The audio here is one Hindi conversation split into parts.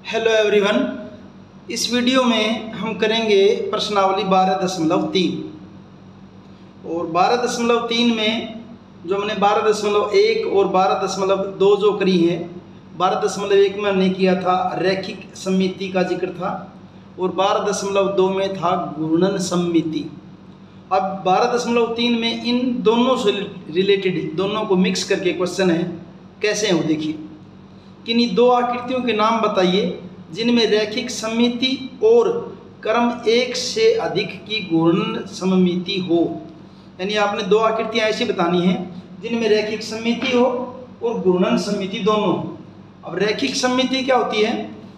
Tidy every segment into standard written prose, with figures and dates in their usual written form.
Hello everyone. इस वीडियो में हम करेंगे प्रश्नावली 12.3 और 12.3 में जो हमने 12.1 और 12.2 जो करी है, 12.1 में हमने किया था रैखिक सममिति का जिक्र था और 12.2 में था घूर्णन सममिति। अब 12.3 में इन दोनों से रिलेटेड दोनों को मिक्स करके क्वेश्चन है। कैसे हैं वो देखिए। किन्हीं दो आकृतियों के नाम बताइए जिनमें रैखिक सममिति और क्रम एक से अधिक की घूर्णन सममिति हो। यानी आपने दो आकृतियां ऐसी बतानी हैं जिनमें रैखिक सममिति हो और घूर्णन सममिति दोनों हो। अब रैखिक सममिति क्या होती है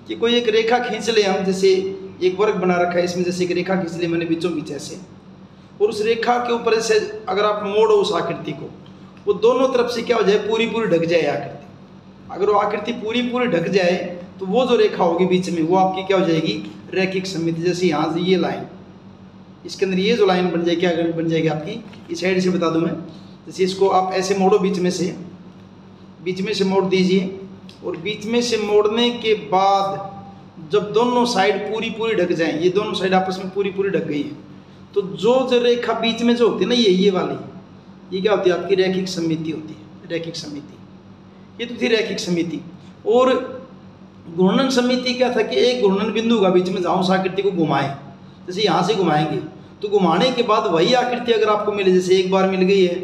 कि कोई एक रेखा खींच ले हम, जैसे एक वर्ग बना रखा है, इसमें जैसे एक रेखा खींच ले मैंने बीचों बीच ऐसे, और उस रेखा के ऊपर से अगर आप मोड़ो उस आकृति को, वो दोनों तरफ से क्या हो जाए, पूरी ढक जाए आकृति। अगर वो आकृति पूरी ढक जाए तो वो जो रेखा होगी बीच में वो आपकी क्या हो जाएगी, रैखिक सममिति। जैसे यहाँ से ये लाइन, इसके अंदर ये जो लाइन बन जाएगी, क्या बन जाएगी आपकी, इस साइड से बता दूं मैं, जैसे इसको आप ऐसे मोड़ो, बीच में से मोड़ दीजिए, और बीच में से मोड़ने के बाद जब दोनों साइड पूरी ढक जाएं, ये दोनों साइड आपस में पूरी ढक गई है, तो जो रेखा बीच में जो होती है ना, ये वाली, ये क्या होती है आपकी रैखिक सममिति होती है। रैखिक सममिति ये तो थी रैखिक सममिति। और घूर्णन सममिति क्या था कि एक घूर्णन बिंदु का बीच में जहाँ उस आकृति को घुमाएं, जैसे यहाँ से घुमाएंगे तो घुमाने के बाद वही आकृति अगर आपको मिले, जैसे एक बार मिल गई है,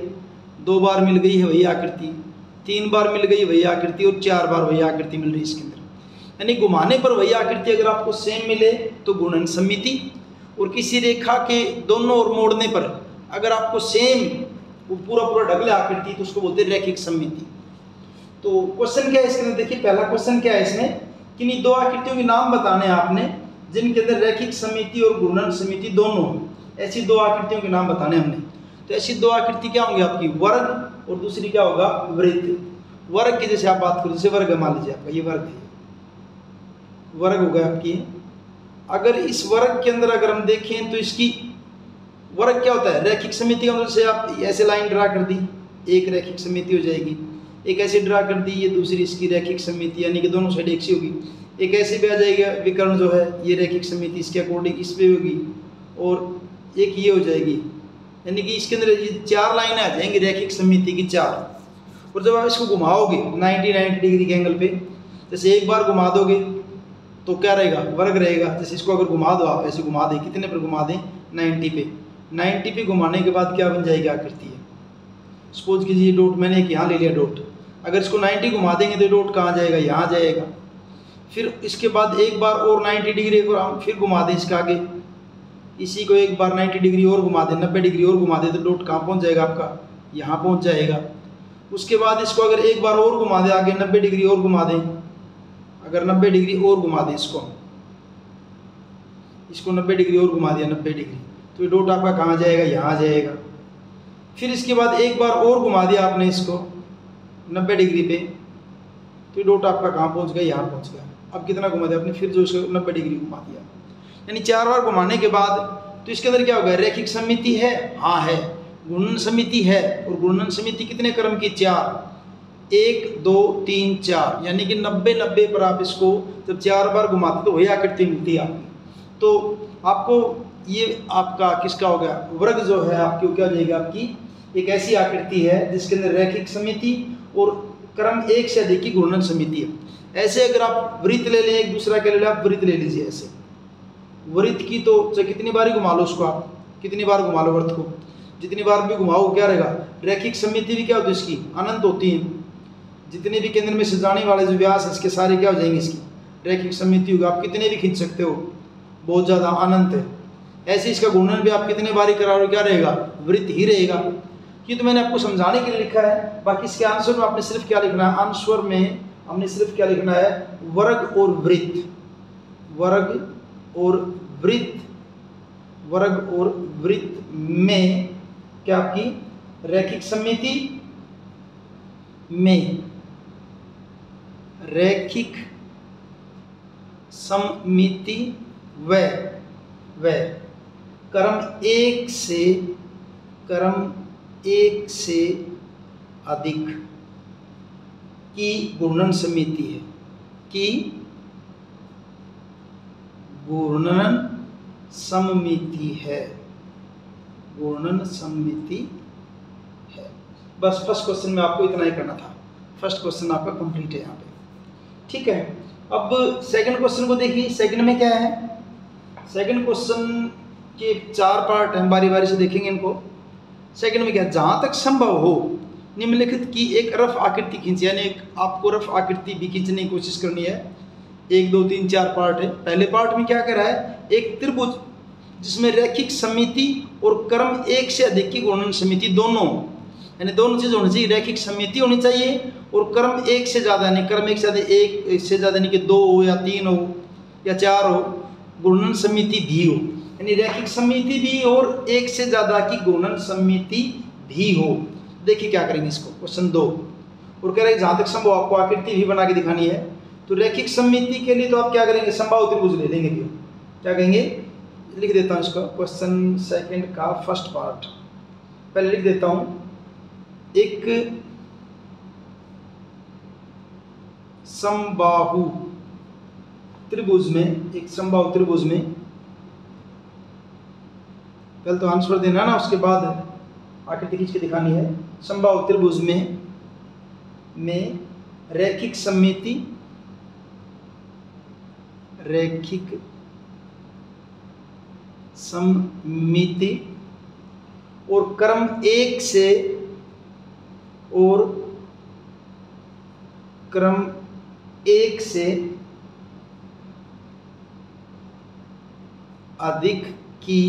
दो बार मिल गई है वही आकृति, तीन बार मिल गई वही आकृति और चार बार वही आकृति मिल रही है इसके अंदर, यानी घुमाने पर वही आकृति अगर आपको सेम मिले तो घूर्णन सममिति। और किसी रेखा के दोनों ओर मोड़ने पर अगर आपको सेम वो पूरा ढक ले आकृति तो उसको बोलते हैं रैखिक सममिति। तो क्वेश्चन क्या है इसके अंदर देखिए, पहला क्वेश्चन क्या है इसमें, किन्हीं दो आकृतियों के नाम बताने हैं आपने जिनके अंदर रैखिक सममिति और घूर्णन सममिति दोनों हो। ऐसी दो आकृतियों के नाम बताने हमने। तो ऐसी दो आकृति क्या होंगी आपकी, वर्ग, और दूसरी क्या होगा, वृत्त। वर्ग की जैसे आप बात करो, जैसे वर्ग मान लीजिए आपका ये वर्ग है, वर्ग हो गया आपकी। अगर इस वर्ग के अंदर अगर हम देखें तो इसकी वर्ग क्या होता है, रैखिक सममिति के अंदर से आप ऐसे लाइन ड्रा कर दी, एक रैखिक सममिति हो जाएगी। एक ऐसे ड्रा कर दी, ये दूसरी इसकी रैखिक सममिति, यानी कि दोनों साइड एक सी होगी। एक ऐसे भी आ जाएगा विकर्ण जो है, ये रैखिक सममिति इसके अकॉर्डिंग इस पे होगी, और एक ये हो जाएगी, यानी कि इसके अंदर ये चार लाइनें आ जाएंगी रैखिक सममिति की, चार। और जब आप इसको घुमाओगे 90 डिग्री के एंगल पे, जैसे एक बार घुमा दोगे तो क्या रहेगा, वर्ग रहेगा। जैसे इसको अगर घुमा दो, आप ऐसे घुमा दें, कितने पर घुमा दें, 90 पे घुमाने के बाद क्या बन जाएगी आकृति है। सपोज कीजिए डॉट मैंने एक यहाँ ले लिया डॉट, अगर इसको 90 घुमा देंगे तो डॉट कहाँ जाएगा, यहाँ जाएगा। फिर इसके बाद एक बार और 90 डिग्री को हम फिर घुमा दें इसके आगे, इसी को एक बार 90 डिग्री और घुमा दें, 90 डिग्री और घुमा दें तो डॉट कहाँ पहुँच जाएगा आपका, यहाँ पहुँच जाएगा। उसके बाद इसको अगर एक बार और घुमा दें आगे, 90 डिग्री और घुमा दें, अगर 90 डिग्री और घुमा दें इसको 90 डिग्री और घुमा दिया 90 डिग्री, तो ये डॉट आपका कहाँ जाएगा, यहाँ जाएगा। फिर इसके बाद एक बार और घुमा दिया आपने इसको 90 डिग्री पे, तो डॉट आपका कहाँ पहुँच गया, यहाँ पहुँच गया। अब कितना घुमा दिया आपने, फिर जो इसको 90 डिग्री घुमा दिया, यानी चार बार घुमाने के बाद तो इसके अंदर क्या होगा, रैखिक सममिति है, हाँ है। घूर्णन सममिति है, और घूर्णन सममिति कितने क्रम की, चार, 1 2 3 4, यानी कि 90 पर आप इसको जब चार बार घुमाते तो वही आकृति मिलती है आपकी। तो आपको ये आपका किसका हो गया, वर्ग जो है आपकी क्या हो जाएगी, आपकी एक ऐसी आकृति है जिसके अंदर रैखिक सममिति और क्रम एक से अधिक की घूर्णन सममिति है। ऐसे अगर आप वृत्त ले लें, एक दूसरा क्या ले लें, आप वृत्त ले लीजिए। ऐसे वृत्त की तो चाहे कितनी बार ही घुमा लो उसको, आप कितनी बार घुमा लो वृत्त को, जितनी बार भी घुमाओ क्या रहेगा, रैखिक सममिति भी क्या होती है इसकी, अनंत होती है। जितने भी केंद्र में से जाने वाले जो व्यास है इसके सारे क्या हो जाएंगे, इसकी रैखिक सममिति होगी। आप कितने भी खींच सकते हो, बहुत ज़्यादा अनंत है। ऐसे इसका घूर्णन भी आप कितने बार ही करा लो क्या रहेगा, वृत्त ही रहेगा। ये तो मैंने आपको समझाने के लिए लिखा है। बाकी इसके आंसर में आपने सिर्फ क्या लिखना है, आंसर में हमने सिर्फ क्या लिखना है, वर्ग और वृत्त, वर्ग और वृत्त, वर्ग और वृत्त में क्या आपकी रैखिक सममिति में, रैखिक सममिति व क्रम एक से अधिक की घूर्णन सममिति है, की घूर्णन सममिति है, घूर्णन सममिति है। बस फर्स्ट क्वेश्चन में आपको इतना ही करना था, फर्स्ट क्वेश्चन आपका कंप्लीट है यहाँ पे, ठीक है। अब सेकंड क्वेश्चन को देखिए, सेकंड में क्या है। सेकंड क्वेश्चन के 4 पार्ट हैं, बारी बारी से देखेंगे इनको। सेकंड में क्या है, जहाँ तक संभव हो निम्नलिखित की एक रफ आकृति खींची, यानी एक आपको रफ आकृति भी खींचने की कोशिश करनी है। 1 2 3 4 पार्ट है। पहले पार्ट में क्या करा है, एक त्रिभुज जिसमें रैखिक सममिति और क्रम 1 से अधिक की घूर्णन समिति दोनों, यानी दोनों चीज़ होनी चाहिए, रैखिक सममिति होनी चाहिए और क्रम 1 से ज़्यादा, यानी क्रम 1 से ज़्यादा, 1 से ज़्यादा यानी कि 2 हो या 3 हो या 4 हो, घूर्णन समिति भी हो, यानी रैखिक सममिति भी और 1 से ज़्यादा की घूर्णन सममिति भी हो। देखिए क्या करेंगे इसको, क्वेश्चन 2 और कह रहे हैं जहाँ तक संभव आपको आकृति भी बना के दिखानी है। तो रैखिक सममिति के लिए तो आप क्या करेंगे, समबाहु त्रिभुज ले लेंगे। क्या कहेंगे, लिख देता हूँ इसका, क्वेश्चन सेकंड का फर्स्ट पार्ट पहले लिख देता हूँ। एक समबाहु त्रिभुज में, एक समबाहु त्रिभुज में, पहले तो आंसर देना ना, उसके बाद आकृति खींच के दिखानी है। समबाहु त्रिभुज में रैखिक सममिति, रैखिक सममिति और क्रम 1 से और क्रम 1 से अधिक की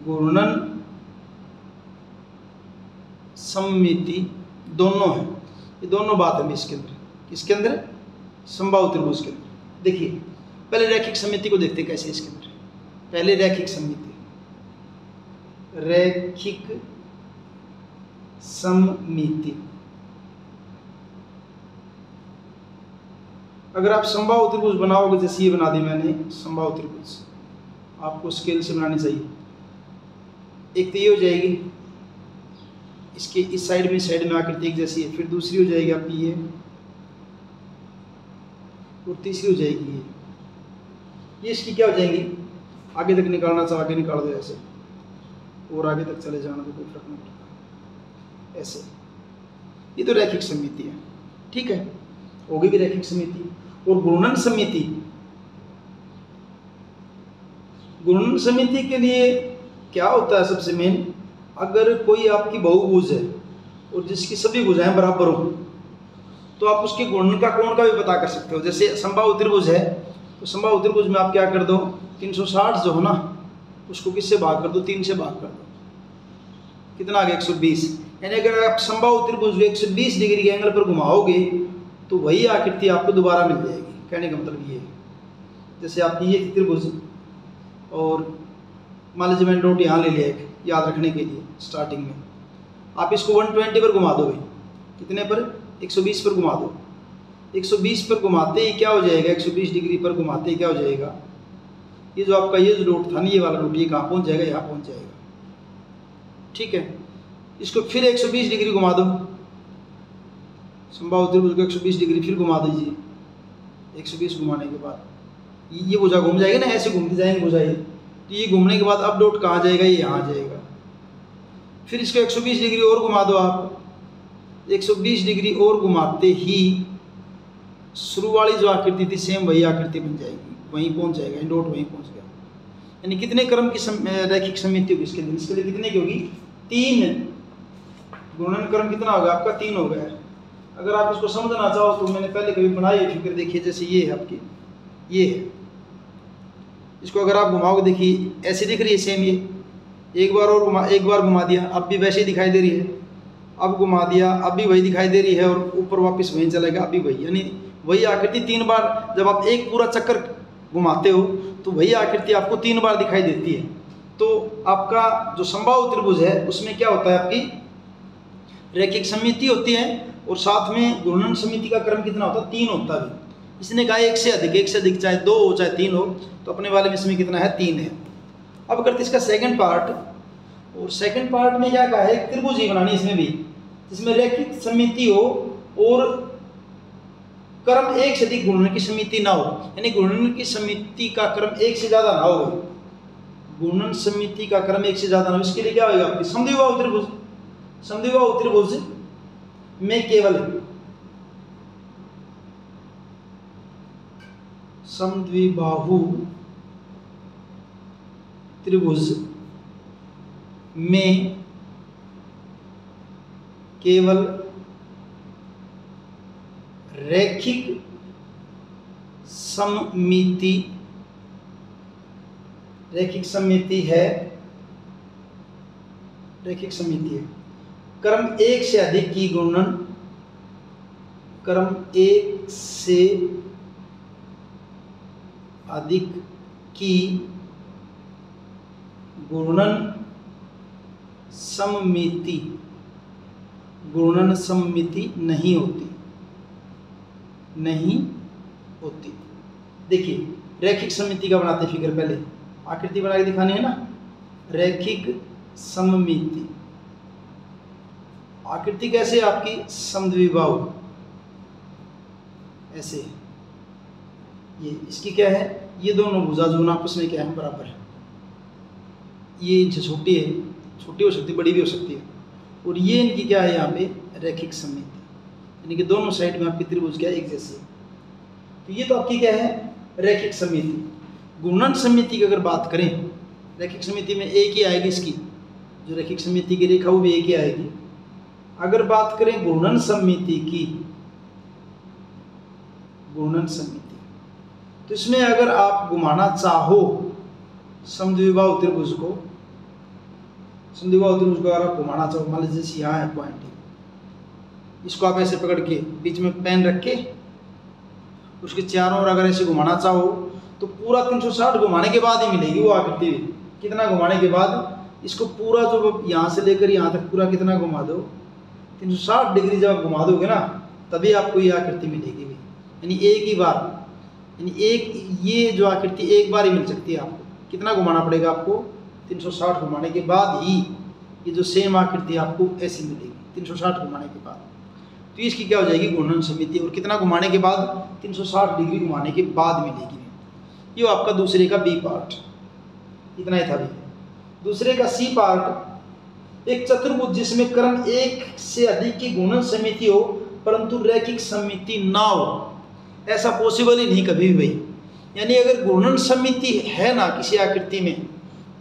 घूर्णन सममिति दोनों है। ये दोनों बात है इसके अंदर, किसके अंदर, समबाहु त्रिभुज के अंदर। देखिए पहले रैखिक सममिति को देखते हैं कैसे इसके अंदर। पहले रैखिक सममिति, रैखिक सममिति, अगर आप समबाहु त्रिभुज बनाओगे, जैसे ये बना दी मैंने समबाहु त्रिभुज, आपको स्केल से बनानी चाहिए। एक तो ये हो जाएगी, इसके इस साइड में आकृति एक जैसी है, फिर दूसरी हो जाएगी आपकी ये, और तीसरी हो जाएगी ये इसकी क्या हो जाएंगी, आगे तक निकालना चाहे आगे निकाल दो ऐसे, और आगे तक चले जाना तो कोई फर्क नहीं पड़ता ऐसे। ये तो रैखिक सममिति है, ठीक है, होगी भी रैखिक सममिति। और घूर्णन सममिति, घूर्णन सममिति के लिए क्या होता है, सबसे मेन, अगर कोई आपकी बहुभुज है और जिसकी सभी भुजाएं बराबर हो तो आप उसके घूर्णन का कोण का भी पता कर सकते हो। जैसे समबाहु त्रिभुज है तो समबाहु त्रिभुज में आप क्या कर दो, 360 जो हो ना उसको किससे भाग कर दो, 3 से भाग कर दो, कितना आ गया 120। यानी अगर आप समबाहु त्रिभुज को 120 डिग्री के एंगल पर घुमाओगे तो वही आकृति आपको दोबारा मिल जाएगी। कहने का मतलब ये है, जैसे आपकी ये त्रिभुज और मान लीजिए मैंने डॉट यहाँ ले लिया एक, याद रखने के लिए स्टार्टिंग में, आप इसको 120 पर घुमा दोगे, कितने पर, 120 पर घुमा दो। 120 पर घुमाते ही क्या हो जाएगा, 120 डिग्री पर घुमाते ही क्या हो जाएगा, ये जो आपका ये जो डॉट था ना, ये वाला डॉट, ये कहाँ पहुँच जाएगा, यहाँ पहुँच जाएगा, ठीक है। इसको फिर 120 डिग्री घुमा दो, समबाहु त्रिभुज को 120 डिग्री फिर घुमा दीजिए। 120 घुमाने के बाद ये भुजा घूम जाएगी ना, ऐसे घूमते जाएंगे भुजा ये, तो ये घूमने के बाद अब डॉट कहाँ जाएगा, ये यहाँ आ जाएगा। फिर इसको 120 डिग्री और घुमा दो आप, 120 डिग्री और घुमाते ही शुरू वाली जो आकृति थी सेम वही आकृति बन जाएगी, वहीं पहुँच जाएगा, डॉट वहीं पहुँच गया। यानी कितने क्रम की रैखिक सममिति होगी इसके लिए, कितने की होगी, 3। घूर्णन क्रम कितना होगा आपका, 3 हो गया। अगर आप इसको समझना चाहो तो मैंने पहले कभी बनाई है फिगर, देखिए जैसे ये है आपकी, ये है, इसको अगर आप घुमाओगे देखिए ऐसे दिख रही है सेम, ये एक बार और घुमा, एक बार घुमा दिया अब भी वैसे ही दिखाई दे रही है, अब घुमा दिया अब भी वही दिखाई दे रही है, और ऊपर वापस वहीं चलेगा अभी वही, यानी वही आकृति 3 बार, जब आप एक पूरा चक्कर घुमाते हो तो वही आकृति आपको 3 बार दिखाई देती है। तो आपका जो समबाहु त्रिभुज है उसमें क्या होता है, आपकी रैखिक सममिति होती है और साथ में घूर्णन सममिति का क्रम कितना होता है, 3 होता है। इसने कहा 1 से अधिक, चाहे 2 हो चाहे 3 हो, तो अपने वाले में इसमें कितना है, 3 है। अब करते इसका सेकंड पार्ट, और सेकंड पार्ट में क्या कहा है, एक त्रिभुज ही बनानी इसमें भी, जिसमें रैखिक सममिति हो और क्रम एक से अधिक गुणन की समिति ना हो, यानी गुणन की समिति का क्रम एक से ज्यादा ना हो, गुणन समिति का क्रम एक से ज्यादा ना हो, इसके लिए क्या होगा आपकी समद्विबाहु त्रिभुज। समद्विबाहु त्रिभुज में केवल समद्विबाहु त्रिभुज में केवल रैखिक सममिति है, रैखिक सममिति है। क्रम एक से अधिक की गुणन, क्रम एक से अधिक की गुणन सममिति, गुणन सममिति नहीं होती, नहीं होती। देखिए रैखिक सममिति का बनाते फिगर, पहले आकृति बना के दिखानी है ना। रैखिक सममिति आकृति कैसे आपकी समद्विबाहु, ऐसे ये इसकी क्या है, ये दोनों भुजा जो आपस में क्या है बराबर है, ये इनसे छोटी है, छोटी हो सकती है बड़ी भी हो सकती है, और ये इनकी क्या है यहाँ पे रैखिक सममिति, यानी कि दोनों साइड में आपकी त्रिभुज क्या है एक जैसी है। तो ये तो आपकी क्या है रैखिक सममिति। गुणन सममिति की अगर बात करें, रैखिक सममिति में एक ही आएगी, इसकी जो रैखिक सममिति की रेखा वो भी एक ही आएगी। अगर बात करें गुणन सममिति की, गुणन सममिति, तो इसमें अगर आप घुमाना चाहो समद्विबाहु त्रिभुज को, समद्विबाहु त्रिभुज को अगर आप घुमाना चाहो, मान लीजिए जैसे यहाँ है पॉइंट, इसको आप ऐसे पकड़ के बीच में पेन रख के उसके चारों ओर अगर ऐसे घुमाना चाहो तो पूरा 360 घुमाने के बाद ही मिलेगी वो आकृति। कितना घुमाने के बाद, इसको पूरा जो यहाँ से लेकर यहाँ तक पूरा कितना घुमा दो, 360 डिग्री जब आप घुमा दोगे ना तभी आपको ये आकृति मिलेगी। यानी एक ही बार, यानी एक ये जो आकृति एक बार ही मिल सकती है आपको। कितना घुमाना पड़ेगा आपको, 360 घुमाने के बाद ही ये जो सेम आकृति आपको ऐसी मिलेगी, 360 घुमाने के बाद। तो इसकी क्या हो जाएगी गुणन सममिति, और कितना घुमाने के बाद, 360 डिग्री घुमाने के बाद मिलेगी। ये आपका दूसरे का बी पार्ट, इतना ही था भी। दूसरे का सी पार्ट, एक चतुर्भुज जिसमें क्रम एक से अधिक की गुणन समिति हो परंतु रैखिक सममिति ना हो। ऐसा पॉसिबल ही नहीं कभी भी भाई। यानी अगर गुणन समिति है ना किसी आकृति में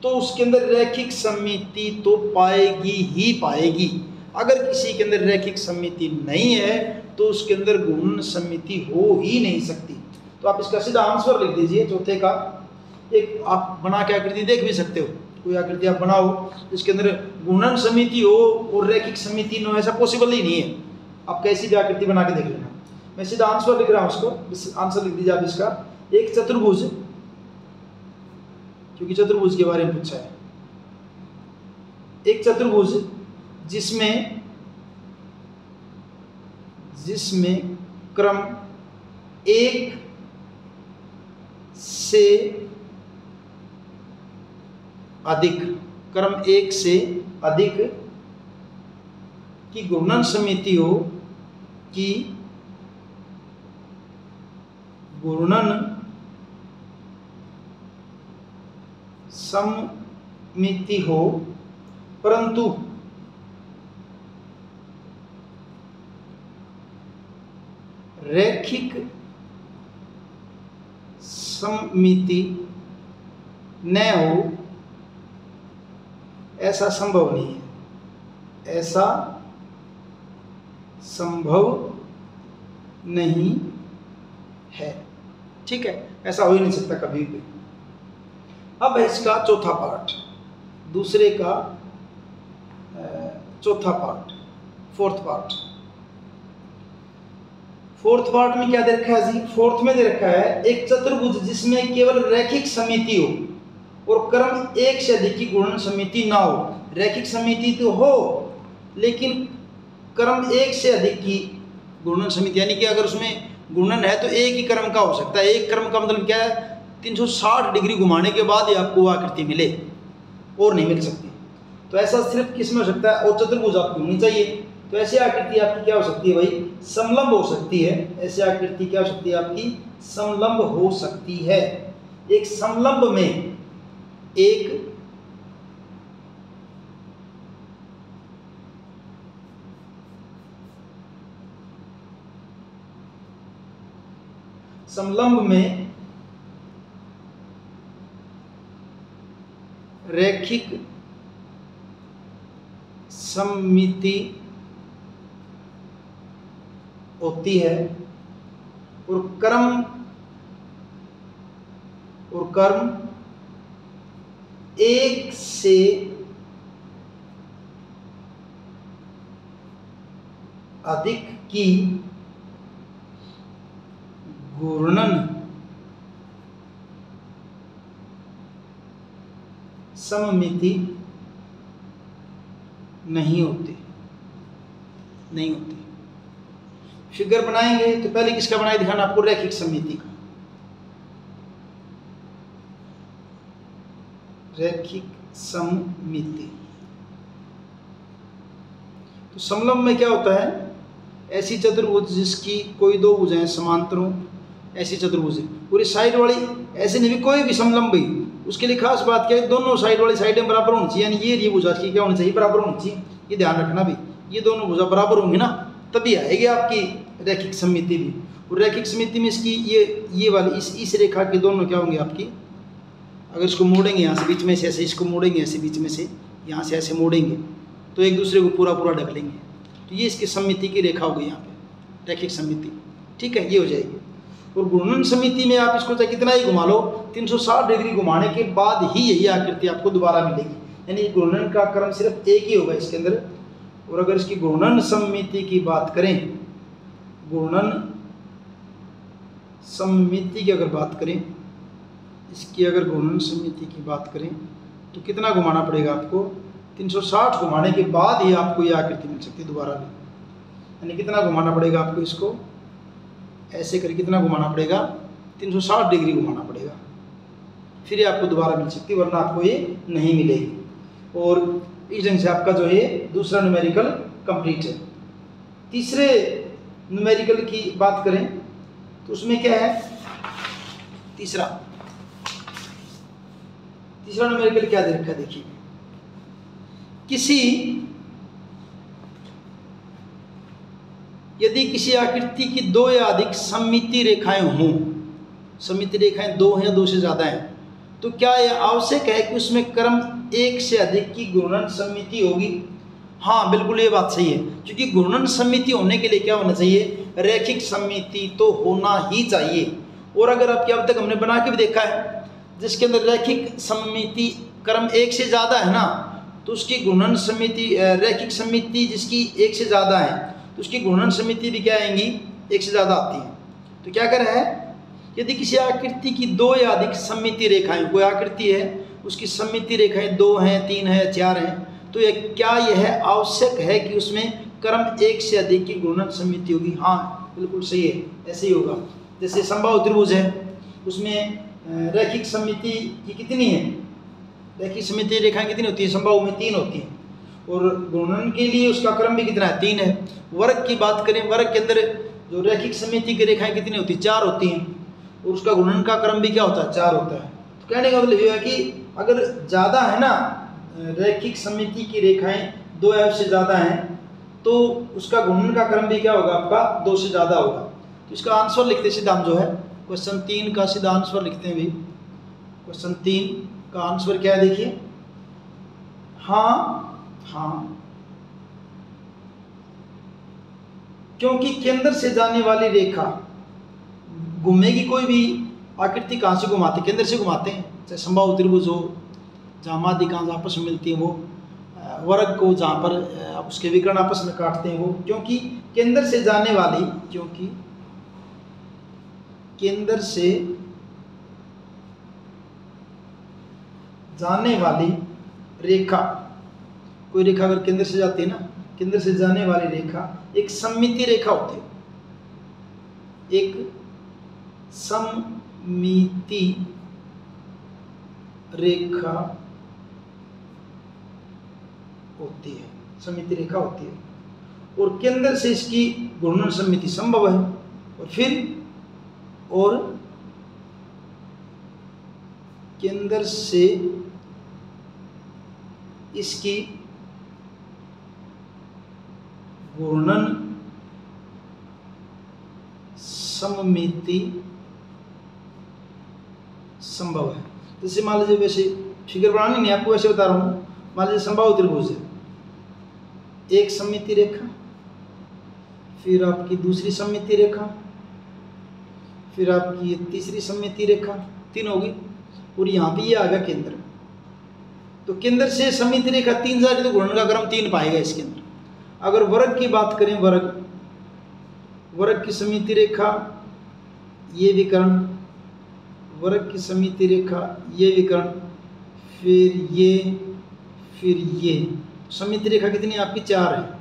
तो उसके अंदर रैखिक सममिति तो पाएगी ही पाएगी। अगर किसी के अंदर रैखिक सममिति नहीं है तो उसके अंदर गुणन सममिति हो ही नहीं सकती। तो आप इसका सीधा आंसर लिख दीजिए चौथे का। एक आप बना के आकृति देख भी सकते हो, कोई आकृति आप बनाओ जिसके अंदर गुणन समिति हो और रैखिक समिति न हो, ऐसा पॉसिबल ही नहीं है। आप कैसी भी आकृति बना के देख लेना। मैं सीधा आंसर लिख रहा हूँ उसको, आंसर लिख दीजिए आप इसका। एक चतुर्भुज, क्योंकि चतुर्भुज के बारे में पूछा है, एक चतुर्भुज जिसमें क्रम एक से अधिक, क्रम एक से अधिक की गुणन समिति हो, कि गुणन समिति हो परंतु रैखिक सममिति न हो, ऐसा संभव नहीं है। ऐसा संभव नहीं है, ठीक है, ऐसा हो ही नहीं सकता कभी भी। अब है इसका चौथा पार्ट, दूसरे का चौथा part, fourth part. Fourth part में क्या दे रखा है जी? फोर्थ में दे रखा है एक चतुर्भुज जिसमें केवल रैखिक समिति हो और क्रम एक से अधिक की गुणन समिति ना हो। रैखिक समिति तो हो लेकिन क्रम एक से अधिक की गुणन समिति, यानी कि अगर उसमें गुणन है तो एक ही क्रम का हो सकता है। एक क्रम का मतलब क्या है, 360 डिग्री घुमाने के बाद ही आपको आकृति मिले और नहीं मिल सकती। तो ऐसा सिर्फ किस में हो सकता है, और चतुर्भुज आपकी होनी चाहिए। तो तो ऐसी आकृति आपकी क्या हो सकती है भाई, समलंब हो सकती है। ऐसी आकृति क्या हो सकती है आपकी, समलंब हो सकती है। एक समलंब में एक समलंब में रैखिक सममिति होती है और कर्म एक से अधिक की घूर्णन सममिति नहीं होती। फिगर बनाएंगे तो पहले किसका बनाए दिखाना आपको, रैखिक सममिति का। रैखिक सममिति तो समलंब में क्या होता है, ऐसी चतुर्भुज जिसकी कोई दो भुजाएं समांतर हो, ऐसी चतुर्भुज है। पूरी साइड वाली ऐसे नहीं भी, कोई भी समलंब भी, उसके लिए खास बात क्या है, दोनों साइड वाली साइडें बराबर होनी चाहिए। यानी ये भुजा की क्या होनी चाहिए, बराबर होनी चाहिए। ये ध्यान रखना भी, ये दोनों भुजा बराबर होंगी ना, तभी आएगी आपकी रैखिक सममिति भी। और रैखिक सममिति में इसकी ये वाली इस रेखा के दोनों क्या होंगे आपकी, अगर इसको मोड़ेंगे यहाँ से बीच में से ऐसे, इसको मोड़ेंगे ऐसे बीच में से, यहाँ से ऐसे मोड़ेंगे तो एक दूसरे को पूरा ढक लेंगे। तो ये इसकी सममिति की रेखा होगी यहाँ पे, रैखिक सममिति। ठीक है, ये हो जाएगी। और घूर्णन सममिति में आप इसको चाहे कितना ही घुमा लो, 360 डिग्री घुमाने के बाद ही यही आकृति आपको दोबारा मिलेगी। यानी घूर्णन का क्रम सिर्फ एक ही होगा इसके अंदर। और अगर इसकी घूर्णन सममिति की बात करें, घूर्णन सममिति की अगर बात करें, इसकी अगर घूर्णन सममिति की बात करें तो कितना घुमाना पड़ेगा आपको, 360 घुमाने के बाद ही आपको ये आकृति मिल सकती है दोबारा भी। यानी कितना घुमाना पड़ेगा आपको, इसको ऐसे करके कितना घुमाना पड़ेगा, 360 डिग्री घुमाना पड़ेगा, फिर ये आपको दोबारा मिल सकती है, वरना आपको ये नहीं मिलेगी। और इस ढंग से आपका जो है दूसरा न्यूमेरिकल कंप्लीट है। तीसरे न्यूमेरिकल की बात करें तो उसमें क्या है, तीसरा न्यूमेरिकल क्या दे रखा है, देखिए, यदि किसी आकृति की दो या अधिक सममिति रेखाएं हों, सममिति रेखाएं दो हैं या दो से ज़्यादा हैं, तो क्या यह आवश्यक है कि उसमें क्रम एक से अधिक की घूर्णन सममिति होगी। हाँ, बिल्कुल ये बात सही है, क्योंकि घूर्णन सममिति होने के लिए क्या होना चाहिए, रैखिक सममिति तो होना ही चाहिए। और अगर आपके अब तक हमने बना के भी देखा है, जिसके अंदर रैखिक सममिति क्रम एक से ज़्यादा है ना, तो उसकी घूर्णन सममिति, रैखिक सममिति जिसकी एक से ज़्यादा है तो उसकी घूर्णन सममिति भी क्या आएंगी, एक से ज़्यादा आती है। तो क्या कर रहा है, यदि किसी आकृति की दो या अधिक सममिति रेखाएं, कोई आकृति है उसकी सममिति रेखाएं 2 हैं, 3 हैं, 4 हैं, तो क्या यह आवश्यक है कि उसमें क्रम एक से अधिक की घूर्णन सममिति होगी। हाँ, बिल्कुल सही है, ऐसे ही होगा। जैसे समबाहु त्रिभुज है, उसमें रैखिक सममिति की कितनी है, रैखिक सममिति रेखाएं कितनी होती है, समबाहु में 3 होती हैं, और घूर्णन के लिए उसका क्रम भी कितना है, 3 है। वर्ग की बात करें, वर्ग के अंदर जो रैखिक सममिति की रेखाएं कितनी होती है, 4 होती हैं, और उसका घूर्णन का क्रम भी क्या होता है, 4 होता है। तो कहने का मतलब ये है कि अगर ज़्यादा है ना, रैखिक सममिति की रेखाएं 2 या उससे ज़्यादा हैं, तो उसका घूर्णन का क्रम भी क्या होगा आपका, 2 से ज़्यादा होगा। तो इसका आंसर लिखते सीधा हम जो है क्वेश्चन 3 का सीधा आंसर लिखते हैं भी। क्वेश्चन 3 का आंसर क्या है, देखिए, हाँ, क्योंकि केंद्र से जाने वाली रेखा घूमेगी, कोई भी आकृति कहाँ से घुमाते, केंद्र से घुमाते हैं। चाहे समबाहु त्रिभुज हो, जहाँ माध्यिकाएं आपस में मिलती हैं, वो वर्ग को जहाँ पर उसके विकर्ण आपस में काटते हैं, वो क्योंकि केंद्र से जाने वाली, क्योंकि केंद्र से जाने वाली रेखा, कोई रेखा अगर केंद्र से जाती है ना, केंद्र से जाने वाली रेखा एक सममिति रेखा होती है, एक सममिति रेखा होती है, सममिति रेखा होती है। और केंद्र से इसकी घूर्णन सममिति संभव है, और फिर और केंद्र से इसकी घूर्णन सममिति संभव है। जैसे मान लीजिए, वैसे फिगर बनानी नहीं आपको, वैसे बता रहा हूँ। मान लीजिए समबाहु त्रिभुज है, एक सममिति रेखा, फिर आपकी दूसरी सममिति रेखा, फिर आपकी ये तीसरी सममिति रेखा, 3 होगी, और यहाँ पे ये आ गया केंद्र। तो केंद्र से सममिति रेखा 3 जा रही तो घूर्णन का क्रम 3 पाएगा इसके अंदर। अगर वर्ग की बात करें, वर्ग की सममिति रेखा, ये विकर्ण, वर्ग की सममिति रेखा, ये विकर्ण, फिर ये सममिति रेखा कितनी आपकी 4 है,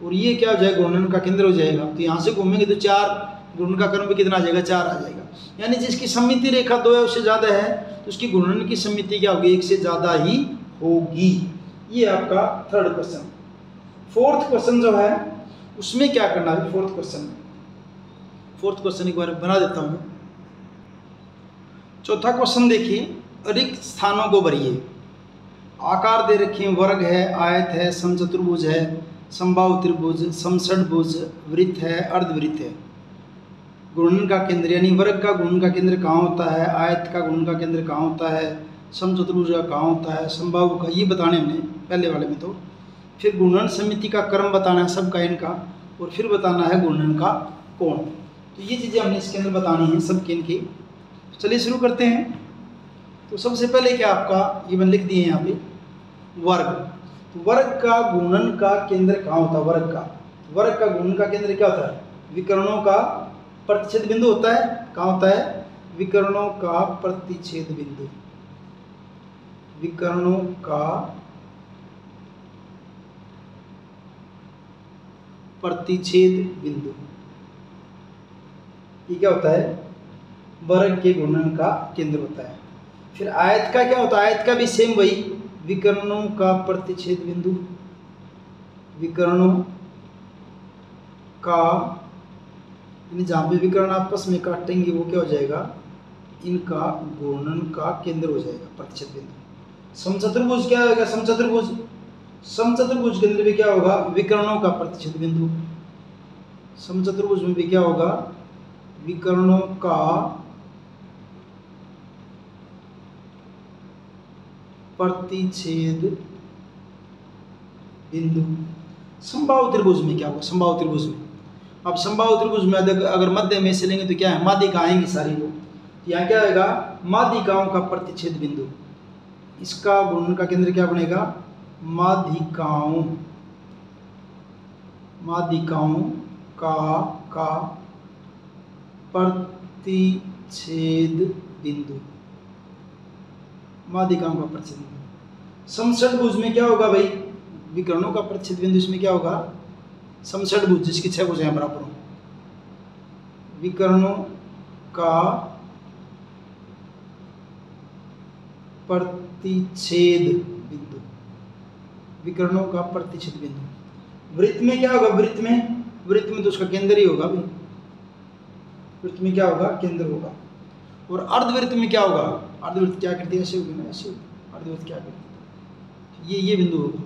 और ये क्या हो जाएगा, घूर्णन का केंद्र हो जाएगा। तो यहाँ से घूमेंगे तो 4, घूर्णन का क्रम भी कितना आ जाएगा, 4 आ जाएगा। यानी जिसकी सममिति रेखा 2 है उससे ज़्यादा है तो उसकी घूर्णन की सममिति क्या होगी, 1 से ज़्यादा ही होगी। ये आपका थर्ड क्वेश्चन। फोर्थ क्वेश्चन जो है उसमें क्या करना है, फोर्थ क्वेश्चन एक बार बना देता हूँ। चौथा क्वेश्चन देखिए, रिक्त स्थानों को भरिए। आकार दे रखे हैं, वर्ग है, आयत है, समचतुर्भुज है, समबाहु त्रिभुज, समषट्भुज, वृत्त है, अर्धवृत्त है। घूर्णन का केंद्र, यानी वर्ग का घूर्णन का केंद्र कहाँ होता है, आयत का घूर्णन का केंद्र कहाँ होता है, समचतुर्भुज का कहाँ होता है, समबाहु का, ये बताने हमने पहले वाले में। तो फिर घूर्णन समिति का क्रम बताना है सबका इनका, और फिर बताना है घूर्णन का कोण। तो ये चीज़ें हमने इसके अंदर बतानी है सबके इनकी। चलिए शुरू करते हैं। तो सबसे पहले क्या आपका ये मैंने लिख दिए हैं यहाँ पे, वर्ग। तो वर्ग का घूर्णन का केंद्र कहाँ होता है, वर्ग का घूर्णन का केंद्र क्या होता है, विकर्णों का प्रतिच्छेद बिंदु होता है। कहाँ होता है, विकर्णों का प्रतिच्छेद बिंदु, विकर्णों का प्रतिच्छेद बिंदु, ये क्या होता है, वर्ग के घूर्णन का केंद्र होता है। फिर आयत का क्या होता है, आयत का भी सेम वही, विकर्णों का प्रतिच्छेद बिंदु, विकर्णों का, जहाँ पे विकर्ण आपस में काटेंगे वो क्या हो जाएगा, इनका घूर्णन का केंद्र हो जाएगा, प्रतिच्छेद बिंदु। समचतुर्भुज क्या होगा, समचतुर्भुज केंद्र भी क्या होगा, विकर्णों का प्रतिच्छेद बिंदु। समचतुर्भुज में भी क्या होगा, विकर्णों का प्रतिच्छेद बिंदु। समबाहु त्रिभुज में क्या होगा, समबाहु त्रिभुज में, अब समबाहु त्रिभुज में अगर मध्य में से लेंगे तो क्या है, माध्यिका आएंगी सारी वो। यहाँ क्या आएगा, माध्यिकाओं का प्रतिच्छेद बिंदु। इसका घूर्णन का केंद्र क्या बनेगा, माध्यिकाओं का प्रतिच्छेद बिंदु, माध्यिकाओं का प्रतिच्छेद बिंदु। समषट्भुज में क्या होगा भाई, विकर्णों का प्रतिच्छेद बिंदु, इसमें क्या होगा, समषट्भुज जिसकी 6 भुजाएं बराबर हो, विकर्णों का प्रतिच्छेद बिंदु, विकर्णों का प्रतिच्छेद बिंदु। वृत्त में क्या होगा, वृत्त में तो उसका केंद्र ही होगा भाई, वृत्त में क्या होगा, केंद्र होगा। और अर्धवृत्त में क्या होगा, अर्धवृत्त क्या करती है, ऐसे होगी ना, ऐसे अर्धवृत्त क्या करती है, ये बिंदु होगा।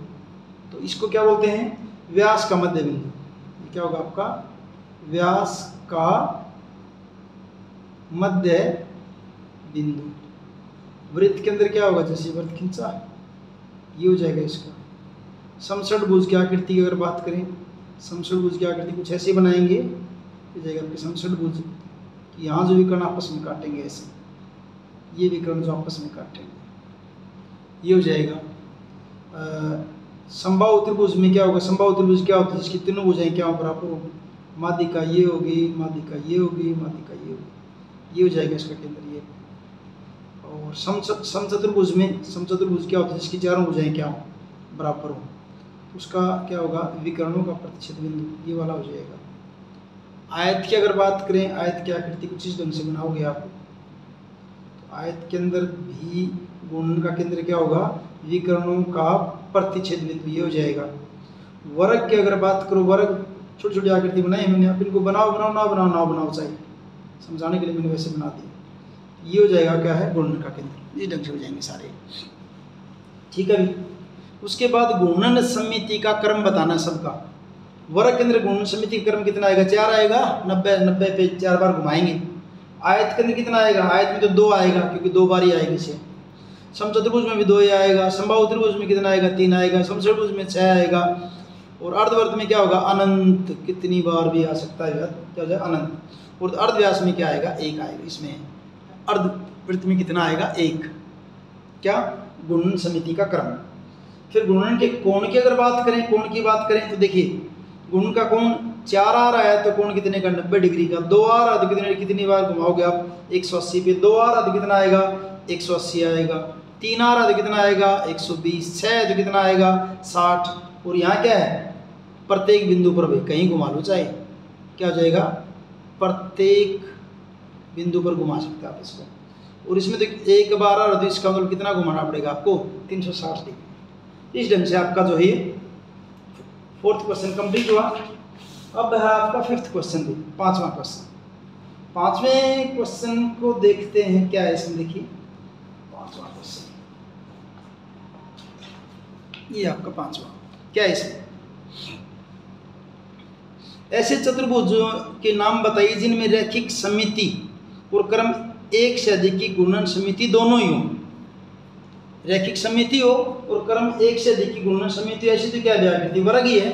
तो इसको क्या बोलते हैं, व्यास का मध्य बिंदु। ये क्या होगा आपका, व्यास का मध्य बिंदु। वृत्त के अंदर क्या होगा, जैसे वृत्त खींचा, ये हो जाएगा इसका। समषट्भुज की आकृति की अगर बात करें, समषट्भुज की आकृति कुछ ऐसे बनाएंगे, ये जाएगा आपके समषट्भुज कि यहाँ जो विकर्ण आपस में काटेंगे ऐसे, ये विकर्ण जो आपस में काटेंगे, ये हो जाएगा। समबाहु त्रिभुज में क्या होगा, समबाहु त्रिभुज क्या होता है, जिसकी तीनों भुजाएं क्या हो, बराबर हो, माध्यिका ये होगी, माध्यिका ये होगी, माध्यिका ये होगी, ये हो जाएगा इसका केंद्र ये। और समचतुर्भुज में, समचतुर्भुज क्या होता है, जिसकी चारों भुजाएं क्या हो, बराबर हो, उसका क्या होगा, विकर्णों का प्रतिच्छेद बिंदु, ये वाला हो जाएगा। आयत की अगर बात करें, आयत की आकृति कुछ इस ढंग से बनाओगे आप, तो आयत के अंदर भी घूर्णन का केंद्र क्या होगा, विकर्णों का प्रतिच्छेद बिंदु, ये हो जाएगा। वर्ग की अगर बात करो, वर्ग छोटी छोटी आकृति बनाई मैंने, आप इनको बनाओ बनाओ ना बनाओ ना बनाओ, चाहिए समझाने के लिए मैंने वैसे बना दिया। ये हो जाएगा क्या है, गुणन का केंद्र। इस ढंग से हो जाएंगे सारे, ठीक है भी। उसके बाद गुणन समिति का क्रम बताना सबका। वर्ग केंद्र गुणन समिति का क्रम कितना आएगा, 4 आएगा, 90 90 पे 4 बार घुमाएंगे। आयत केंद्र कितना आएगा, आयत में तो 2 आएगा क्योंकि 2 बार ही आएगी इसे। समचतुर्भुज में भी 2 ही आएगा। समबाहु त्रिभुज में कितना आएगा, 3 आएगा। समचतुर्भुज में 6 आएगा। और अर्धवृत्त में क्या होगा, अनंत, कितनी बार भी आ सकता है, क्या हो जाएगा, अनंत। और अर्धव्यास में क्या आएगा, 1 आएगा। इसमें अर्धवृत्त में कितना आएगा, 1। क्या, गुणन समिति का क्रम। फिर गुणन के कोण की अगर बात करें, कोण की बात करें तो देखिए, गुणन का कोण 4 आ रहा है तो कोण कितने का, 90 डिग्री का। 2 आ रहा है तो कितनी बार घुमाओगे आप, 180 पे। 2 आ रहा है तो कितना आएगा, 180 आएगा। 3 आ रहा है तो कितना आएगा, 120। 6 है तो कितना आएगा, 60। और यहाँ क्या है, प्रत्येक बिंदु पर भाई कहीं घुमा लो, चाहे क्या हो जाएगा, प्रत्येक बिंदु पर घुमा सकते हैं आप इसको। और इसमें तो 1 बार आ रहा है तो इसका मतलब कितना घुमाना पड़ेगा आपको, 360 डिग्री। इस ढंग से आपका जो है 4th क्वेश्चन कंप्लीट हुआ। अब है आपका 5th क्वेश्चन, भी 5वां क्वेश्चन। 5वें क्वेश्चन को देखते हैं क्या है इसमें। देखिए 5वां क्वेश्चन, ये आपका 5वां क्या है इसमें। ऐसे चतुर्भुजों के नाम बताइए जिनमें रैखिक समिति और क्रम 1 से अधिक की गुणन समिति दोनों ही हो। रैखिक समिति हो और क्रम 1 से अधिक की गुणन समिति, ऐसी तो क्या आकृति, वर्ग ही है।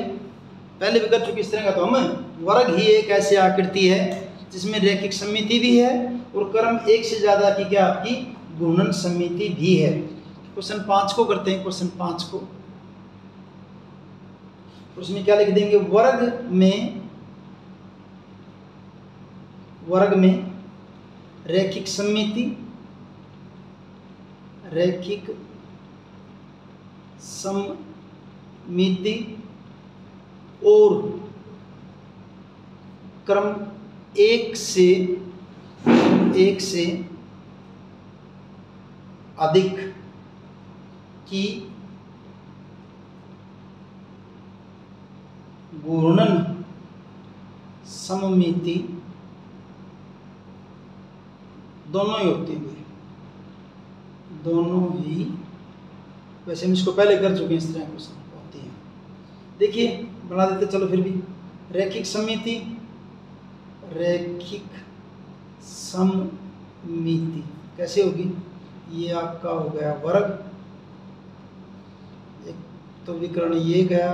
पहले भी कर चुके इस तरह का, तो हम वर्ग ही एक ऐसी आकृति है जिसमें रैखिक समिति भी है और क्रम 1 से ज़्यादा की क्या आपकी गुणन समिति भी है। क्वेश्चन 5 को करते हैं। क्वेश्चन 5 को, उसमें क्या लिख देंगे, वर्ग में रैखिक समिति और क्रम 1 से अधिक की गुणन सममिति दोनों ही होती हैं, दोनों ही। वैसे हम इसको पहले कर चुके हैं, इस तरह क्वेश्चन होती है। देखिए बना देते चलो फिर भी। रैखिक सममिति कैसे होगी, ये आपका हो गया वर्ग, एक तो विकर्ण ये गया,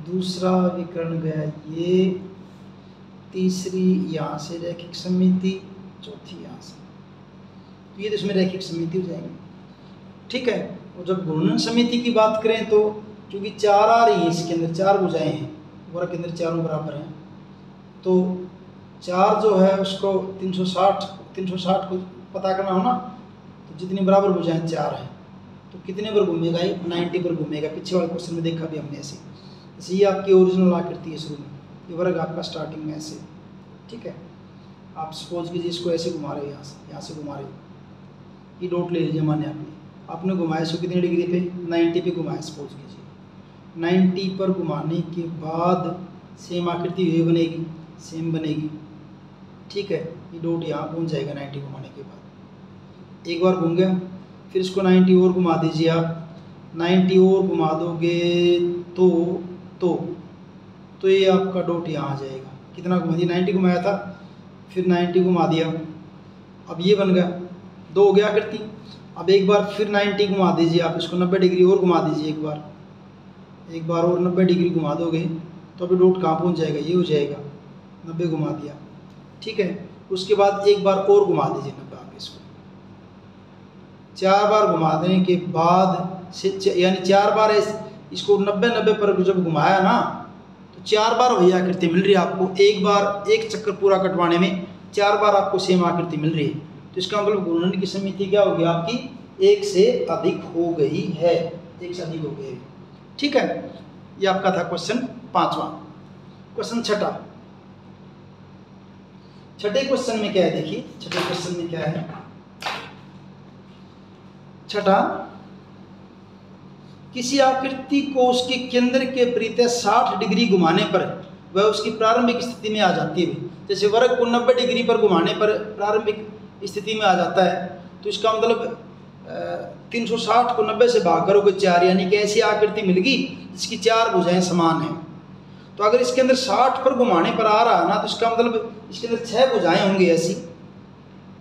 दूसरा विकर्ण गया ये, तीसरी यहाँ से रैखिक समिति, चौथी यहाँ से, तो ये तो इसमें रैखिक समिति हो जाएगी, ठीक है। और जब गुणन समिति की बात करें तो क्योंकि 4 आ रही है इसके अंदर, 4 भुजाएं हैं, वर्ग के अंदर चारों बराबर हैं, तो 4 जो है उसको 360 को पता करना हो ना, तो जितनी बराबर भुजाएं 4 हैं तो कितने पर घूमेगा, ये 90 पर घूमेगा। पीछे वाले क्वेश्चन में देखा भी हमने ऐसे। जैसे ये आपकी ओरिजिनल आकृति है शुरू में, ये वर्ग आपका स्टार्टिंग में ऐसे, ठीक है। आप सपोज कीजिए इसको ऐसे घुमा रहे हो, यहाँ से घुमा रहे हो, ये डॉट ले लीजिए, माने आपने घुमाया इसको कितनी डिग्री पे, 90 पे घुमाया सपोज कीजिए। 90 पर घुमाने के बाद सेम आकृति ये बनेगी, सेम बनेगी, ठीक है। ये डॉट यहाँ पहुँच जाएगा 90 घुमाने के बाद। एक बार घूम गया, फिर इसको 90 और घुमा दीजिए आप, 90 और घुमा दोगे तो ये आपका डॉट यहाँ आ जाएगा। कितना घुमा दिया, 90 घुमाया था, फिर 90 घुमा दिया, अब ये बन गया 2 हो गया आकृति। अब एक बार फिर 90 घुमा दीजिए आप, इसको 90 डिग्री और घुमा दीजिए, एक बार और 90 डिग्री घुमा दोगे तो अभी डॉट कहाँ पहुँच जाएगा, ये हो जाएगा, 90 घुमा दिया, ठीक है। उसके बाद एक बार और घुमा दीजिए 90, आप इसको 4 बार घुमा देने के बाद से, यानी 4 बार इसको 90 पर जब घुमाया ना तो 4 बार वही आकृति मिल रही है आपको। एक बार एक चक्कर पूरा कटवाने में 4 बार आपको सेम आकृति मिल रही है, तो इसका मतलब गुणन की समिति क्या होगी आपकी, 1 से अधिक हो गई है, 1 से अधिक हो गई है, ठीक है। ये आपका था क्वेश्चन 5वां। क्वेश्चन 6, छठे क्वेश्चन में क्या है, देखिए छठे क्वेश्चन में क्या है। छठा, किसी आकृति को उसके केंद्र के परितः 60 डिग्री घुमाने पर वह उसकी प्रारंभिक स्थिति में आ जाती है। जैसे वर्ग को 90 डिग्री पर घुमाने पर प्रारंभिक स्थिति में आ जाता है, तो इसका मतलब 360 को 90 से भाग करोगे 4, यानी कि ऐसी आकृति मिलेगी जिसकी 4 भुजाएं समान हैं। तो अगर इसके अंदर 60 पर घुमाने पर आ रहा है ना, तो इसका मतलब इसके अंदर 6 भुजाएं होंगी ऐसी,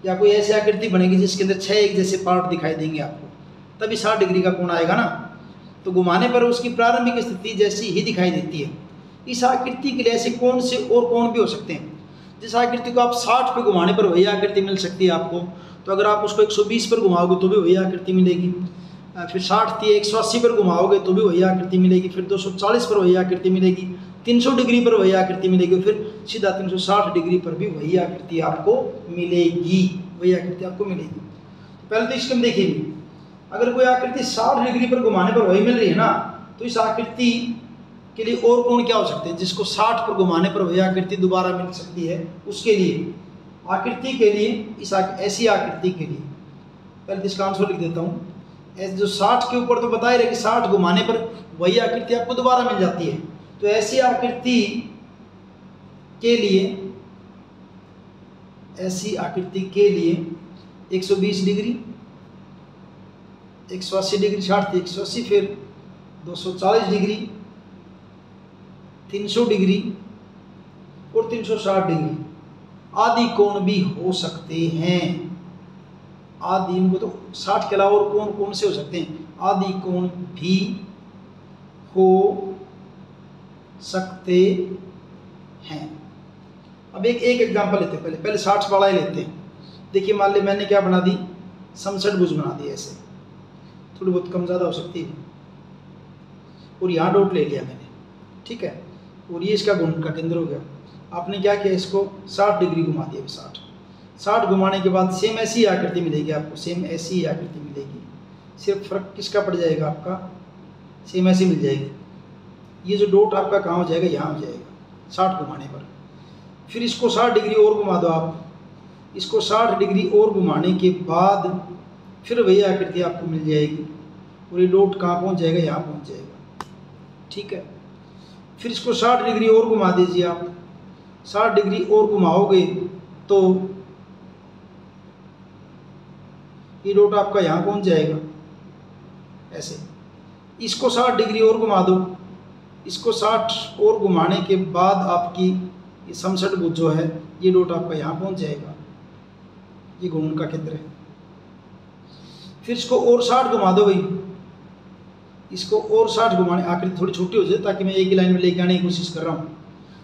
या कोई ऐसी आकृति बनेगी जिसके अंदर 6 एक जैसे पार्ट दिखाई देंगे आपको, तभी 60 डिग्री का कोण आएगा ना। तो घुमाने पर उसकी प्रारंभिक स्थिति जैसी ही दिखाई देती है। इस आकृति के लिए ऐसे कौन से और कोण भी हो सकते हैं। जिस आकृति को आप 60 पे घुमाने पर वही आकृति मिल सकती है आपको, तो अगर आप उसको 120 पर घुमाओगे तो भी वही आकृति मिलेगी, फिर 60 थी 180 पर घुमाओगे तो भी वही आकृति मिलेगी, फिर 240 पर वही आकृति मिलेगी, 300 डिग्री पर वही आकृति मिलेगी, फिर सीधा 360 डिग्री पर भी वही आकृति आपको मिलेगी, वही आकृति आपको मिलेगी। पहले तो इसको हम देखेंगे, अगर कोई आकृति 60 डिग्री पर घुमाने पर वही मिल रही है ना, तो इस आकृति के लिए और कोण क्या हो सकते हैं जिसको 60 पर घुमाने पर वही आकृति दोबारा मिल सकती है। उसके लिए आकृति के लिए, इस ऐसी आकृति के लिए पहले इसका आंसर लिख देता हूँ। ऐसे जो 60 के ऊपर तो बता ही रहे कि 60 घुमाने पर वही आकृति आपको दोबारा मिल जाती है, तो ऐसी आकृति के लिए, ऐसी आकृति के लिए 120 डिग्री, 180 डिग्री, 60 थी 180, फिर 240 डिग्री, 300 डिग्री और 360 डिग्री आदि कोण भी हो सकते हैं। आदि, इनको तो 60 के अलावा और कोण कौन से हो सकते हैं, आदि कोण भी हो सकते हैं। अब एक एग्जांपल लेते हैं, पहले 60 वाला ही लेते हैं। देखिए मान ली मैंने क्या बना दी, समषटभुज बना दी, ऐसे थोड़ी बहुत कम ज़्यादा हो सकती है, और यहाँ डॉट ले लिया मैंने, ठीक है, और ये इसका गुण का केंद्र हो गया। आपने क्या किया, इसको 60 डिग्री घुमा दिया। 60 घुमाने के बाद सेम ऐसी आकृति मिलेगी आपको, सेम ऐसी आकृति मिलेगी, सिर्फ फर्क किसका पड़ जाएगा, आपका सेम ऐसी मिल जाएगी। ये जो डॉट आपका कहाँ हो जाएगा, यहाँ हो जाएगा 60 घुमाने पर। फिर इसको 60 डिग्री और घुमा दो आप, इसको 60 डिग्री और घुमाने के बाद फिर वही आकृति आपको मिल जाएगी, और ये डॉट कहाँ पहुँच जाएगा, यहाँ पहुँच जाएगा, ठीक है। फिर इसको 60 डिग्री और घुमा दीजिए आप, 60 डिग्री और घुमाओगे तो ये डॉट आपका यहाँ पहुँच जाएगा ऐसे। इसको 60 डिग्री और घुमा दो, इसको 60 और घुमाने के बाद आपकी ये समषटभुज जो है, ये डॉट आपका यहाँ पहुँच जाएगा, ये गुण का केंद्र है। फिर इसको और 60 घुमा दो भाई, इसको और 60 घुमाने, आकृति थोड़ी छोटी हो जाए ताकि मैं एक ही लाइन में लेके आने की कोशिश कर रहा हूँ,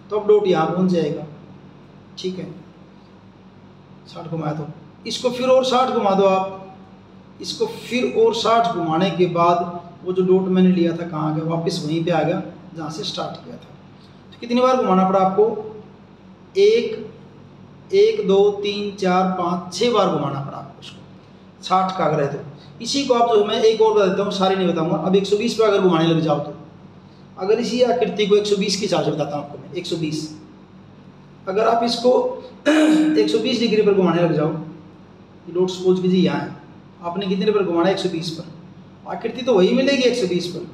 तो अब डॉट यहाँ पहुँच जाएगा, ठीक है। 60 घुमाया तो इसको फिर और 60 घुमा दो आप, इसको फिर और 60 घुमाने के बाद वो जो डॉट मैंने लिया था कहाँ आ गया, वापस वहीं पे आ गया जहाँ से स्टार्ट किया था। तो कितनी बार घुमाना पड़ा आपको, 1 2 3 4 5 6 बार घुमाना पड़ा आपको इसको, 60 का अगर है तो। इसी को आप जो मैं एक और बता देता हूँ, सारी नहीं बताऊँगा। अब 120 पे अगर घुमाने लग जाओ तो, अगर इसी आकृति को 120 के हिसाब से बताता हूँ आपको मैं, 120 अगर आप इसको 120 डिग्री पर घुमाने लग जाओ, ये डॉट सपोज कीजिए यहाँ है, आपने कितने पर घुमाना है, 120 पर, आकृति तो वही मिलेगी 120 पर,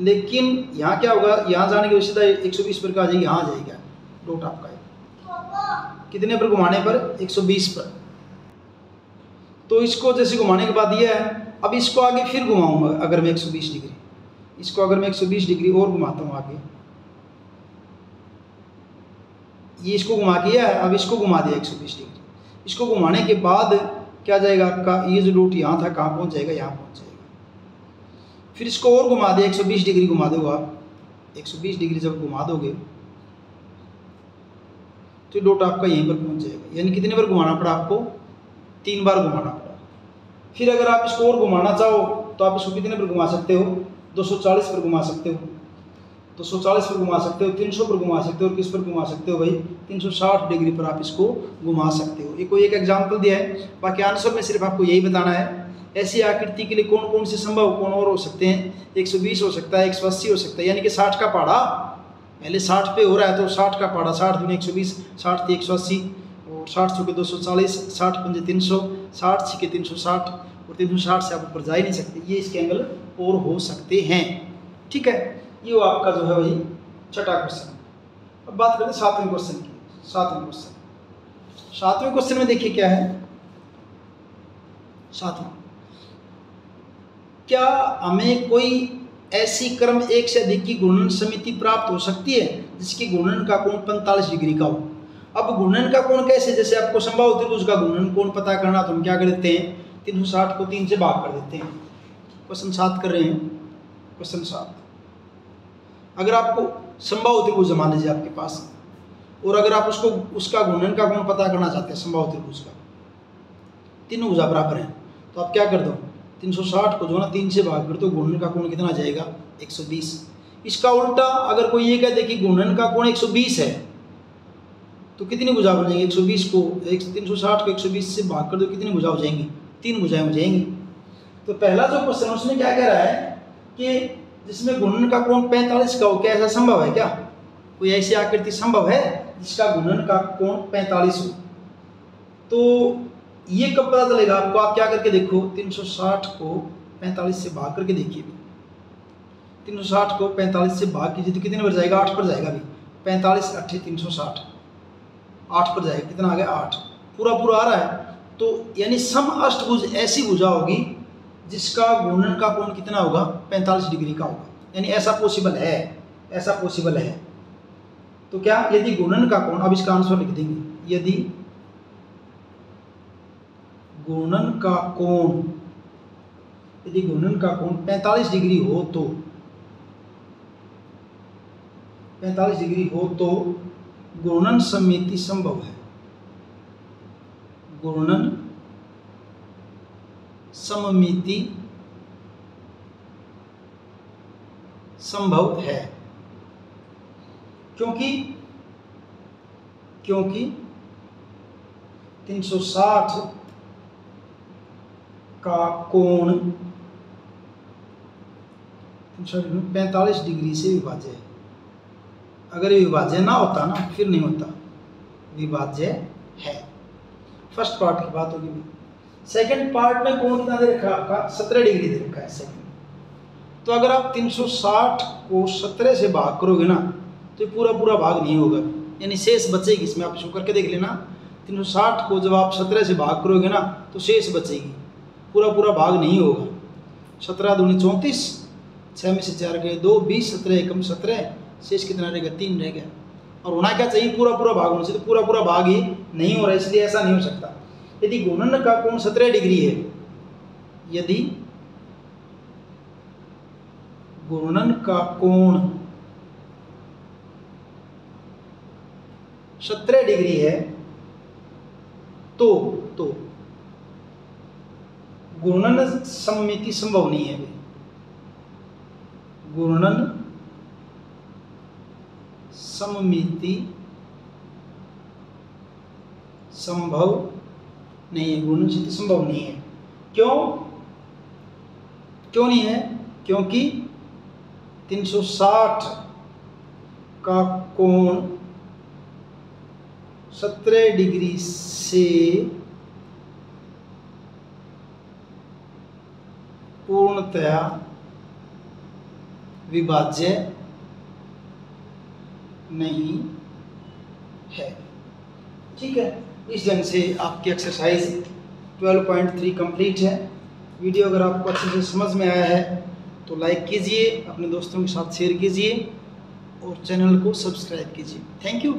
लेकिन यहाँ क्या होगा, यहाँ जाने की वजह से 120 पर का आ जाएगी, यहाँ आ जाएगा डॉट आपका कितने पर घुमाने पर, 120 पर। तो इसको जैसे घुमाने के बाद ये है, अब इसको आगे फिर घुमाऊंगा अगर मैं 120 डिग्री, इसको अगर मैं 120 डिग्री और घुमाता हूँ आगे, ये इसको घुमा किया है, अब इसको घुमा दिया 120 डिग्री। इसको घुमाने के बाद क्या जाएगा आपका, ये जो डॉट यहाँ था कहाँ पहुँच जाएगा, यहाँ पहुँच जाएगा। फिर इसको और घुमा दिया, 120 डिग्री घुमा दो आप, 120 डिग्री जब घुमा दोगे तो डॉट आपका यहीं पर पहुँच जाएगा। यानी कितने बार घुमाना पड़ा आपको, 3 बार घुमाना पड़ा। फिर अगर आप इसको और घुमाना चाहो तो आप इसको कितने पर घुमा सकते हो, 240 पर घुमा सकते हो, 240 पर घुमा सकते हो, 300 पर घुमा सकते हो, और किस पर घुमा सकते हो भाई, 360 डिग्री पर आप इसको घुमा सकते हो। ये कोई एक एग्जाम्पल दिया है, बाकी आंसर में सिर्फ आपको यही बताना है। ऐसी आकृति के लिए कौन कौन से संभव कोण और हो सकते हैं, 120 हो सकता है, 180 हो सकता है, यानी कि 60 का पाड़ा, पहले 60 पे हो रहा है तो 60 का पाड़ा, 60 दूनी 120, 60 थी 180, और 60 छुके 240, 60 पंजे 300, 60 छिके 360, और 360 से आप ऊपर जा ही नहीं सकते। ये इसके एंगल और हो सकते हैं। ठीक है, ये वो आपका जो है वही छठा क्वेश्चन। अब बात करते हैं सातवें क्वेश्चन की। सातवें क्वेश्चन में देखिए क्या है। सातवां, क्या हमें कोई ऐसी क्रम एक से अधिक की गुणन समिति प्राप्त हो सकती है जिसकी गुणन का कोण 45 डिग्री का हो। अब गुणन का कोण कैसे, जैसे आपको समबाहु त्रिभुज का गुणन कोण पता करना, तो हम क्या कर देते हैं, 360 को 3 से भाग कर देते हैं। क्वेश्चन 7 कर रहे हैं। क्वेश्चन 7, अगर आपको समबाहु त्रिभुज मान लीजिए आपके पास, और अगर आप उसका गुणन का कोण पता करना चाहते हैं समबाहु त्रिभुज का, तीनों भुजा बराबर हैं, तो आप क्या कर दो, 360 को जो ना 3 से भाग कर दो, गुणन का कोण कितना आ जाएगा, 120। इसका उल्टा अगर कोई ये कहते कि गुणन का कोण 120 है, तो कितनी भुजा बनेगी, 120 को 360 को 120 से भाग कर दो, कितनी भुजा हो जाएंगी, 3 भुजाएं हो जाएंगी। तो पहला जो क्वेश्चन उसमें क्या कह रहा है कि जिसमें गुणन का कोण 45 का हो, क्या ऐसा संभव है क्या, कोई ऐसी आकृति संभव है जिसका गुणन का कोण 45 हो। तो ये कब पता चलेगा आपको, आप क्या करके देखो, 360 को 45 से भाग करके देखिए। 360 को 45 से भाग कीजिए तो कितने पर जाएगा, 8 पर जाएगा। अभी 45 8 360, 8 पर जाएगा, कितना आ गया 8, पूरा आ रहा है। तो यानी सम अष्टभुज ऐसी भुजा होगी जिसका गुणन का कोण कितना होगा, 45 डिग्री का होगा। यानी ऐसा पॉसिबल है, ऐसा पॉसिबल है। तो क्या, यदि गुणन का कोण, अब इसका आंसर लिख देंगे, यदि गुणन का कोण 45 डिग्री हो तो 45 डिग्री हो तो गुणन समिति संभव है। गुणन सममिति संभव है, क्योंकि 360 का कोण 45 डिग्री से विभाज्य है। अगर ये विभाज्य ना होता ना, फिर नहीं होता, विभाज्य है। फर्स्ट पार्ट की बात होगी। सेकंड पार्ट में कोण कितना दे रखा है आपका, 17 डिग्री दे रखा है सेकंड। तो अगर आप 360 को 17 से भाग करोगे ना, तो पूरा भाग नहीं होगा, यानी शेष बचेगी। इसमें आप इसको करके देख लेना, 360 को जब आप 17 से भाग करोगे ना, तो शेष बचेगी, पूरा भाग नहीं होगा। 17 दूनी 34, 6 में से 4 गए 2, 20, 17 एकम 17, शेष कितना रहेगा, 3 रह गया। और होना क्या चाहिए, पूरा भाग होना चाहिए, तो पूरा भाग ही नहीं हो रहा, इसलिए ऐसा नहीं हो सकता। यदि गुणन का कोण 17 डिग्री है, यदि गुणन का कोण 17 डिग्री है, तो गुणन सममिति संभव नहीं है। गुणन सममिति संभव नहीं है, गुणन सममिति संभव नहीं है। क्यों नहीं है, क्योंकि 360 का कोण 17 डिग्री से पूर्णतया विभाज्य नहीं है। ठीक है, इस ढंग से आपकी एक्सरसाइज 12.3 कंप्लीट है। वीडियो अगर आपको अच्छे से समझ में आया है तो लाइक कीजिए, अपने दोस्तों के साथ शेयर कीजिए और चैनल को सब्सक्राइब कीजिए। Thank you.